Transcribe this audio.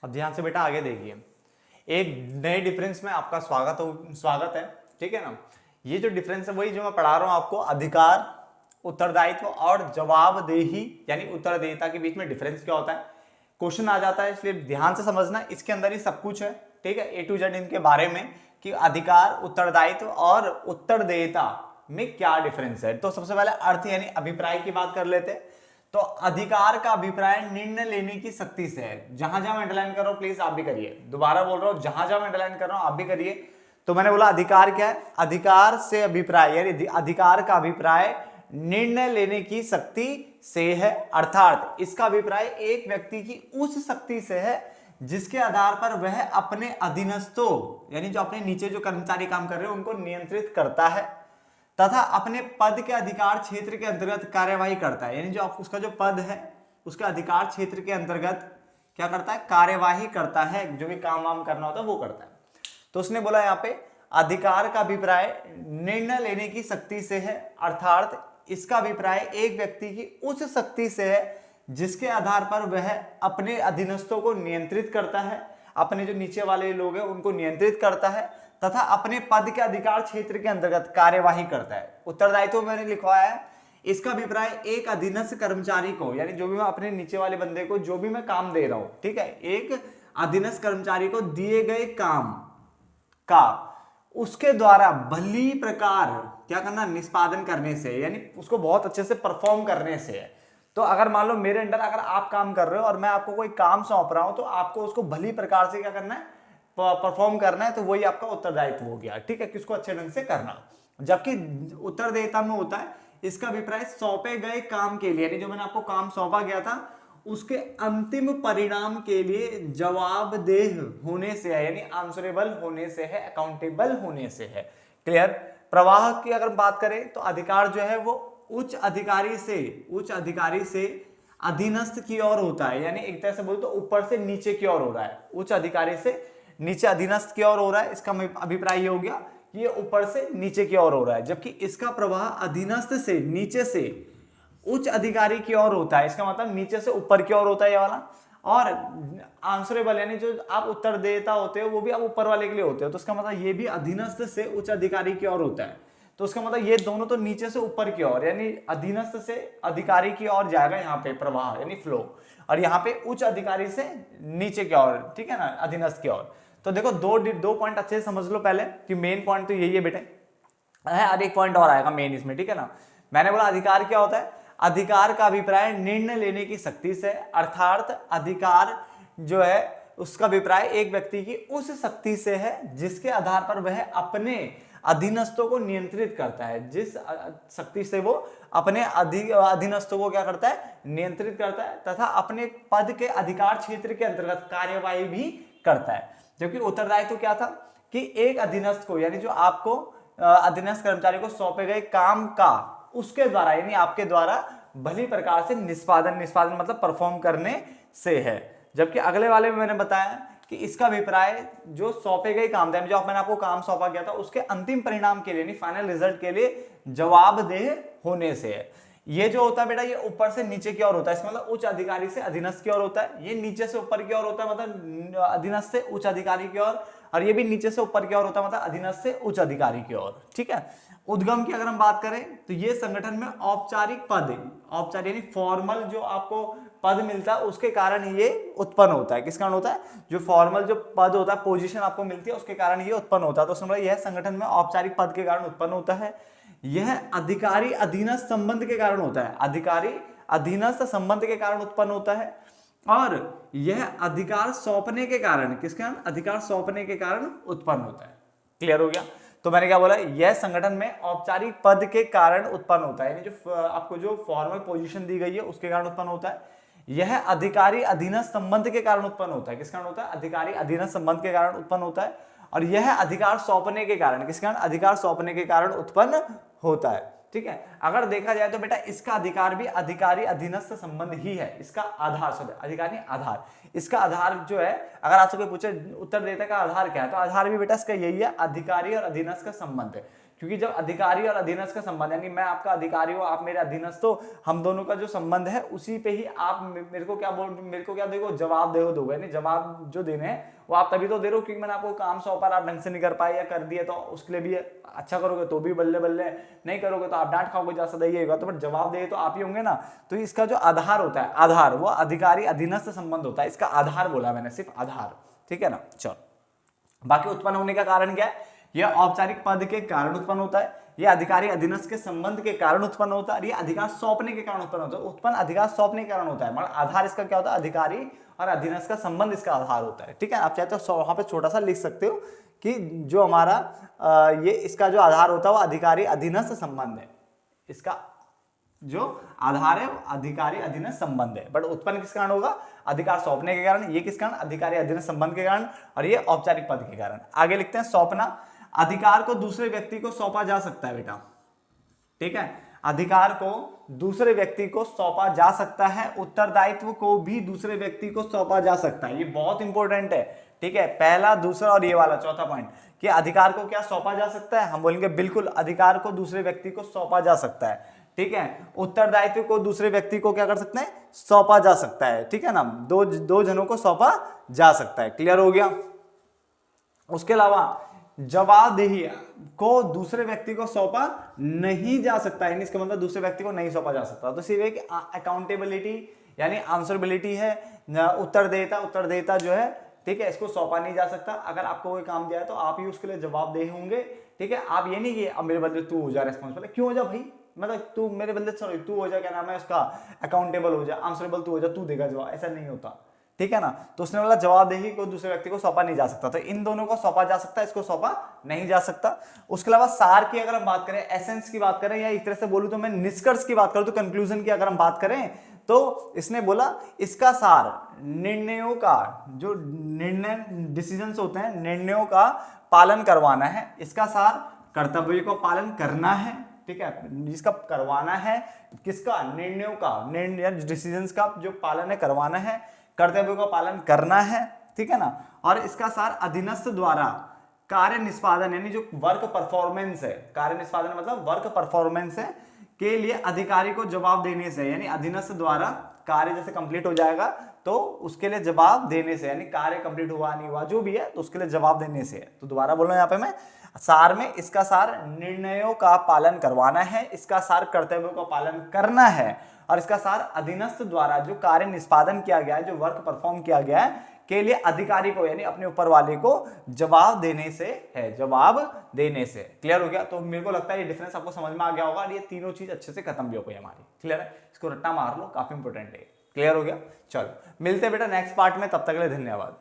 अब ध्यान से बेटा आगे देखिए, एक नए डिफरेंस में आपका स्वागत है, ठीक है ना। ये जो डिफरेंस है वही जो मैं पढ़ा रहा हूं आपको, अधिकार, उत्तरदायित्व और जवाबदेही यानी उत्तरदेयता के बीच में डिफरेंस क्या होता है। क्वेश्चन आ जाता है, इसलिए ध्यान से समझना, इसके अंदर ही सब कुछ है, ठीक है, A to Z इनके बारे में कि अधिकार, उत्तरदायित्व और उत्तरदेयता में क्या डिफरेंस है। तो सबसे पहले अर्थ यानी अभिप्राय की बात कर लेते हैं। तो अधिकार का अभिप्राय निर्णय लेने की शक्ति से है। जहां जहां अंडरलाइन कर रहा हूं प्लीज आप भी करिए, दोबारा बोल रहा हूं, जहां जहां अंडरलाइन कर रहा हूं आप भी करिए। तो मैंने बोला अधिकार क्या है, अधिकार से अभिप्राय यानी अधिकार का अभिप्राय निर्णय लेने की शक्ति से है, अर्थात इसका अभिप्राय एक व्यक्ति की उस शक्ति से है जिसके आधार पर वह अपने अधीनस्थों यानी जो अपने नीचे जो कर्मचारी काम कर रहे हैं उनको नियंत्रित करता है तथा अपने पद के अधिकार क्षेत्र के अंतर्गत कार्यवाही करता है। यानी जो उसका जो पद है उसके अधिकार क्षेत्र के अंतर्गत क्या करता है, कार्यवाही करता है, जो भी काम वाम करना होता है वो करता है। तो उसने बोला यहाँ पे अधिकार का अभिप्राय निर्णय लेने की शक्ति से है, अर्थात इसका अभिप्राय एक व्यक्ति की उस शक्ति से है जिसके आधार पर वह अपने अधीनस्थों को नियंत्रित करता है, अपने जो नीचे वाले लोग हैं उनको नियंत्रित करता है तथा अपने पद के अधिकार क्षेत्र के अंतर्गत कार्यवाही करता है। उत्तरदायित्व मैंने लिखवाया है, इसका अभिप्राय एक अधीनस्थ कर्मचारी को यानी जो भी मैं अपने नीचे वाले बंदे को जो भी मैं काम दे रहा हूं, ठीक है, एक अधीनस्थ कर्मचारी को दिए गए काम का उसके द्वारा भली प्रकार क्या करना, निष्पादन करने से, यानी उसको बहुत अच्छे से परफॉर्म करने से है। तो अगर मान लो मेरे अंडर अगर आप काम कर रहे हो और मैं आपको कोई काम सौंप रहा हूं तो आपको उसको भली प्रकार से क्या करना है, परफॉर्म करना है, तो वही आपका उत्तरदायित्व हो गया, ठीक है, किसको अच्छे ढंग से करना। जबकि उत्तरदेयता में होता है इसका अभिप्राय सौंपे गए काम के लिए यानी जो मैंने आपको काम सौंपा गया था उसके अंतिम परिणाम के लिए जवाबदेह होने से है, यानी आंसरेबल होने से है, अकाउंटेबल होने से है। क्लियर। प्रवाह की अगर बात करें तो अधिकार जो है वो उच्च अधिकारी से अधीनस्थ की ओर होता है, यानी एक तरह से बोलते तो ऊपर से नीचे की ओर हो रहा है, उच्च अधिकारी से नीचे अधीनस्थ की ओर हो रहा है। इसका अभिप्राय ये हो गया कि ये ऊपर से नीचे की ओर हो रहा है, जबकि इसका प्रवाह अधीनस्थ से नीचे से उच्च अधिकारी की ओर होता है, इसका मतलब नीचे से ऊपर की ओर होता है ये वाला। और आंसरेबल यानी जो आप उत्तरदेयता होते हो वो भी आप ऊपर वाले के लिए होते हो, तो इसका मतलब ये भी अधीनस्थ से उच्च अधिकारी की ओर होता है। तो उसका मतलब ये दोनों तो नीचे से ऊपर की ओर यानी अधीनस्थ से अधिकारी की ओर जाएगा यहाँ पे प्रवाह यानी फ्लो, और यहाँ पे उच्च अधिकारी से नीचे की ओर, ठीक है ना, अधीनस्थ की ओर। तो देखो दो पॉइंट अच्छे से समझ लो पहले कि मेन पॉइंट तो यही है बेटे, और एक पॉइंट और आएगा मेन इसमें, ठीक है ना। मैंने बोला अधिकार क्या होता है, अधिकार का अभिप्राय निर्णय लेने की शक्ति से, अर्थात अधिकार जो है उसका अभिप्राय एक व्यक्ति की उस शक्ति से है जिसके आधार पर वह अपने अधीनस्थों को नियंत्रित करता है, जिस शक्ति से वो अपने अधीनस्थों को क्या करता है, नियंत्रित करता है तथा अपने पद के अधिकार क्षेत्र के अंतर्गत कार्यवाही भी करता है। जबकि उत्तरदायित्व क्या था कि एक अधीनस्थ को यानी जो आपको अधीनस्थ कर्मचारी को सौंपे गए काम का उसके द्वारा यानी आपके द्वारा भली प्रकार से निष्पादन मतलब परफॉर्म करने से है। जबकि अगले वाले में मैंने बताया कि इसका अभिप्राय जो सौंपे गए काम था जो मैंने आपको काम सौंपा गया था उसके अंतिम परिणाम के लिए यानी फाइनल रिजल्ट के लिए जवाबदेह होने से है। ये जो होता है बेटा ये ऊपर से नीचे की ओर होता है, इसका मतलब उच्च अधिकारी से अधीनस्थ की ओर होता है। ये नीचे से ऊपर की ओर होता है मतलब अधीनस्थ से उच्च अधिकारी की ओर, और ये भी नीचे से ऊपर की ओर होता है मतलब अधीनस्थ से उच्च अधिकारी की ओर, ठीक है। उद्गम की अगर हम बात करें तो ये संगठन में औपचारिक पद, औपचारिक यानी फॉर्मल जो आपको पद मिलता है उसके कारण ये उत्पन्न होता है। किस कारण होता है, जो फॉर्मल जो पद होता है, पोजीशन आपको मिलती है उसके कारण ये उत्पन्न होता है। तो समझ यह संगठन में औपचारिक पद के कारण उत्पन्न होता है। यह अधिकारी अधीनस्थ संबंध के कारण होता है, अधिकारी अधीनस्थ संबंध के कारण उत्पन्न होता है। और यह अधिकार सौंपने के कारण, किसके कारण, अधिकार सौंपने के कारण उत्पन्न होता है। क्लियर हो गया। तो मैंने क्या बोला, यह संगठन में औपचारिक पद के कारण उत्पन्न होता है, यानी जो आपको जो फॉर्मल पोजीशन दी गई है उसके कारण उत्पन्न होता है। यह अधिकारी अधीनस्थ संबंध के कारण उत्पन्न होता है। किस कारण होता है, अधिकारी अधीनस्थ संबंध के कारण उत्पन्न होता है। और यह अधिकार सौंपने के कारण, किस कारण, अधिकार सौंपने के कारण उत्पन्न होता है, ठीक है। अगर देखा जाए तो बेटा इसका अधिकार भी अधिकारी अधीनस्थ संबंध ही है, इसका आधार, अधिकारी आधार, इसका आधार जो है, अगर आपसे कोई पूछे उत्तरदाता का आधार क्या है तो आधार भी बेटा इसका यही है, अधिकारी और अधीनस्थ का संबंध है। क्योंकि जब अधिकारी और अधीनस्थ का संबंध, यानी मैं आपका अधिकारी हूँ, आप मेरे अधीनस्थ हो, हम दोनों का जो संबंध है उसी पे ही आप मेरे को क्या देखो जवाब दोगे, यानी जवाब जो देने हैं वो आप तभी तो दे रहे हो क्योंकि मैंने आपको काम सौंपा, आप ढंग से नहीं कर पाए या कर दिए, तो उसके लिए भी अच्छा करोगे तो भी बल्ले बल्ले, नहीं करोगे तो आप डांट खाओगे, जा सदा ये होगा, तो बट जवाब दे तो आप ही होंगे ना। तो इसका जो आधार होता है, आधार वो अधिकारी अधीनस्थ संबंध होता है, इसका आधार बोला मैंने, सिर्फ आधार, ठीक है ना। चलो बाकी उत्पन्न होने का कारण क्या है, यह औपचारिक पद के कारण उत्पन्न होता है, यह अधिकारी अधीनस्थ के संबंध के कारण उत्पन्न होता है, यह अधिकार सौंपने के कारण उत्पन्न होता है। उत्पन्न अधिकार सौंपने के कारण होता है, मतलब आधार इसका क्या होता है, अधिकारी और अधीनस्थ का संबंध इसका आधार होता है, ठीक है। आप चाहे तो वहां पे छोटा सा लिख सकते हो कि जो हमारा ये इसका जो आधार होता है वो अधिकारी अधीनस्थ संबंध है, इसका जो आधार है अधिकारी अधीनस्थ संबंध है। बट उत्पन्न किस कारण होगा, अधिकार सौंपने के कारण, ये किस कारण, अधिकारी अधीनस्थ संबंध के कारण, और ये औपचारिक पद के कारण। आगे लिखते हैं सौंपना, अधिकार को दूसरे व्यक्ति को सौंपा जा सकता है बेटा, ठीक है, अधिकार को दूसरे व्यक्ति को सौंपा जा सकता है, उत्तरदायित्व को भी दूसरे व्यक्ति को सौंपा जा सकता है, ये बहुत इंपॉर्टेंट है, ठीक है। पहला, दूसरा और ये वाला चौथा पॉइंट कि अधिकार को क्या सौंपा जा सकता है, हम बोलेंगे बिल्कुल अधिकार को दूसरे व्यक्ति को सौंपा जा सकता है, ठीक है। उत्तरदायित्व को दूसरे व्यक्ति को क्या कर सकते हैं, सौंपा जा सकता है, ठीक है ना, दो जनों को सौंपा जा सकता है, क्लियर हो गया। उसके अलावा जवाबदेही को दूसरे व्यक्ति को सौंपा नहीं जा सकता है, इसका मतलब दूसरे व्यक्ति को नहीं सौंपा जा सकता। तो सिर्फ एक अकाउंटेबिलिटी यानी आंसरेबिलिटी है, उत्तरदेयता जो है, ठीक है, इसको सौंपा नहीं जा सकता। अगर आपको कोई काम दिया है तो आप ही उसके लिए जवाबदेह होंगे, ठीक है। आप ये नहीं कि अब मेरे बदले तू हो जा रेस्पॉन्सिबल, क्यों हो जा भाई, मतलब तू मेरे बदले, सॉरी तू हो जा, क्या नाम है उसका, अकाउंटेबल हो जा, आंसरेबल तू हो जा, तू देगा जवाब, ऐसा नहीं होता, ठीक है ना। तो उसने बोला जवाबदेही को दूसरे व्यक्ति को सौंपा नहीं जा सकता, तो इन दोनों को सौंपा जा सकता है, इसको सौंपा नहीं जा सकता। उसके अलावा सार की अगर हम बात करें, एसेंस की बात करें, या एक तरह से बोलूं तो मैं निष्कर्ष की बात करूं, तो कंक्लूजन की अगर हम बात करें, तो इसने बोला इसका सार निर्णयों का, जो निर्णय डिसीजंस होते हैं, निर्णयों का पालन करवाना है, इसका सार कर्तव्य को पालन करना है, ठीक है, जिसका करवाना है, किसका, निर्णयों का, निर्णय डिसीजंस का जो पालन है करवाना है, कर्तव्य का पालन करना है, ठीक है ना। और इसका सार अधीनस्थ द्वारा कार्य निष्पादन, यानी जो वर्क परफॉर्मेंस है, कार्य निष्पादन मतलब वर्क परफॉर्मेंस है, के लिए अधिकारी को जवाब देने से, यानी अधीनस्थ द्वारा कार्य जैसे कंप्लीट हो जाएगा तो उसके लिए जवाब देने से, यानी कार्य कंप्लीट हुआ नहीं हुआ जो भी है तो उसके लिए जवाब देने से। तो दोबारा बोल रहा हूं यहाँ पे मैं, सार में इसका सार निर्णयों का पालन करवाना है, इसका सार कर्तव्यों का पालन करना है, और इसका सार अधीनस्थ द्वारा जो कार्य निष्पादन किया गया है, जो वर्क परफॉर्म किया गया है, के लिए अधिकारी को यानी अपने ऊपर वाले को जवाब देने से है, जवाब देने से। क्लियर हो गया। तो मेरे को लगता है ये डिफरेंस आपको समझ में आ गया होगा, और ये तीनों चीज अच्छे से खत्म भी हो गई हमारी। क्लियर है, इसको रट्टा मार लो, काफी इंपॉर्टेंट है। क्लियर हो गया। चलो मिलते हैं बेटा नेक्स्ट पार्ट में, तब तक के लिए धन्यवाद।